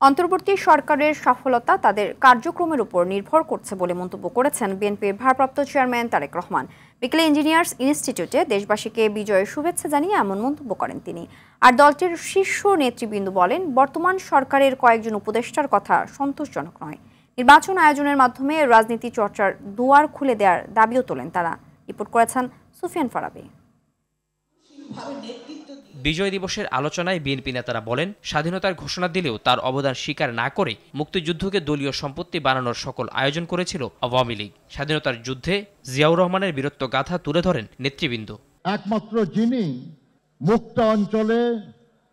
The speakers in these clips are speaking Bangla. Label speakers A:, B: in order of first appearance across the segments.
A: অন্তর্বর্তী সরকারের সফলতা তাদের কার্যক্রমের উপর নির্ভর করছে বলে মন্তব্য করেছেন বিএনপির ভারপ্রাপ্ত চেয়ারম্যান তারেক রহমান। বিকেলে ইঞ্জিনিয়ার্স ইনস্টিটিউটে দেশবাসীকে বিজয়ের শুভেচ্ছা জানিয়ে এমন মন্তব্য করেন তিনি। আর দলটির শীর্ষ নেতৃবৃন্দ বলেন, বর্তমান সরকারের কয়েকজন উপদেষ্টার কথা সন্তোষজনক নয়। নির্বাচন আয়োজনের মাধ্যমে রাজনীতি চর্চার দুয়ার খুলে দেওয়ার দাবিও তোলেন তারা। রিপোর্ট করেছেন সুফিয়ান ফারাবী।
B: বিজয় দিবসের আলোচনায় বিএনপি নেতারা বলেন, স্বাধীনতার ঘোষণা দিলেও তার অবদান স্বীকার না করে মুক্তিযুদ্ধকে দলীয় সম্পত্তি বানানোর সকল আয়োজন করেছিল আওয়ামী লীগ। স্বাধীনতার যুদ্ধে জিয়াউর রহমানের বীরত্ব গাথা তুলে ধরেন নেতৃবৃন্দ।
C: একমাত্র যিনি মুক্ত অঞ্চলে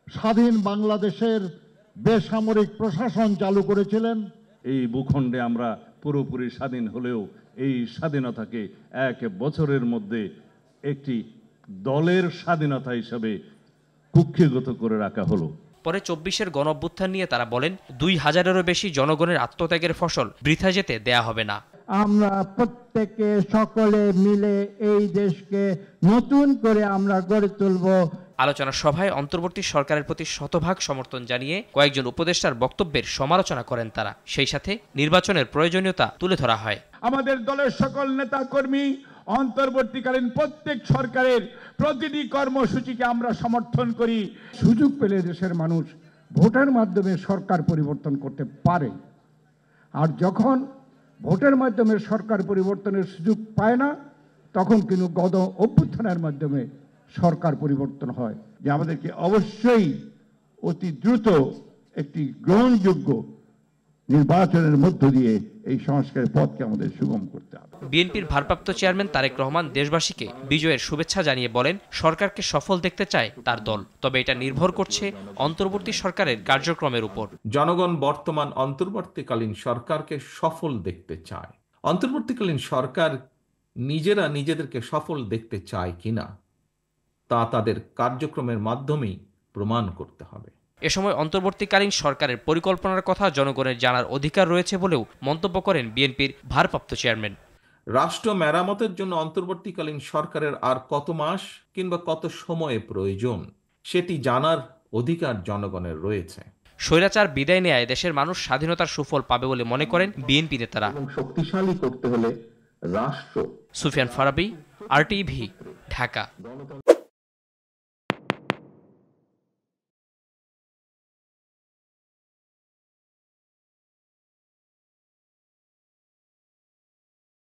C: স্বাধীন বাংলাদেশের বেসামরিক প্রশাসন চালু করেছিলেন।
D: এই ভূখণ্ডে আমরা পুরোপুরি স্বাধীন হলেও এই স্বাধীনতাকে এক বছরের মধ্যে একটি দলের স্বাধীনতা হিসেবে কুক্ষিগত করে রাখা হলো।
B: পরে ২৪-এর গণঅভ্যুত্থান নিয়ে তারা বলেন, ২,০০০-এরও বেশি জনগণের আত্মত্যাগের ফসল বৃথা যেতে দেয়া হবে না।
E: আমরা প্রত্যেকে সকলে মিলে এই দেশকে নতুন করে আমরা গড়ে তুলব।
B: আলোচনা সভায় অন্তর্বর্তী সরকারের প্রতি শতভাগ সমর্থন জানিয়ে কয়েকজন উপদেষ্টার বক্তব্যের সমালোচনা করেন তারা। সেই সাথে নির্বাচনের প্রয়োজনীয়তা তুলে ধরা হয়।
F: আমাদের দলের সকল নেতা কর্মী অন্তর্বর্তীকালীন প্রত্যেক সরকারের প্রতিটি কর্মসূচিকে আমরা সমর্থন করি।
E: সুযোগ পেলে দেশের মানুষ ভোটের মাধ্যমে সরকার পরিবর্তন করতে পারে, আর যখন ভোটের মাধ্যমে সরকার পরিবর্তনের সুযোগ পায় না, তখন কিন্তু গণ অভ্যুত্থানের মাধ্যমে সরকার পরিবর্তন হয়। যে আমাদেরকে অবশ্যই অতি দ্রুত একটি গ্রহণযোগ্য নির্বাচনের মধ্য দিয়ে এই সংস্কারের পথকে আমাদের সুগম করতে হবে।
B: বিএনপির ভারপ্রাপ্ত চেয়ারম্যান তারেক রহমান দেশবাসীকে বিজয়ের শুভেচ্ছা জানিয়ে বলেন, সরকারকে সফল দেখতে চায় তার দল, তবে এটা নির্ভর করছে অন্তর্বর্তী সরকারের কার্যক্রমের উপর।
G: জনগণ বর্তমান অন্তর্বর্তীকালীন সরকারকে সফল দেখতে চায়। অন্তর্বর্তীকালীন সরকার নিজেরা নিজেদেরকে সফল দেখতে চায় কিনা তা তাদের কার্যক্রমের মাধ্যমেই প্রমাণ করতে হবে।
B: এ সময় অন্তর্বর্তীকালীন সরকারের পরিকল্পনার কথা জনগণের জানার অধিকার রয়েছে বলেও মন্তব্য করেন বিএনপির ভারপ্রাপ্ত চেয়ারম্যান।
G: রাষ্ট্র মেরামতের জন্য অন্তর্বর্তীকালীন সরকারের আর কত মাস কিংবা কত সময়ে প্রয়োজন সেটি জানার অধিকার জনগণের রয়েছে।
B: স্বৈরাচার বিদায় নেয় দেশের মানুষ স্বাধীনতার সুফল পাবে বলে মনে করেন বিএনপি নেতারা।
H: শক্তিশালী করতে হলে রাষ্ট্র।
B: সুফিয়ান ফারাবী, RTV, ঢাকা।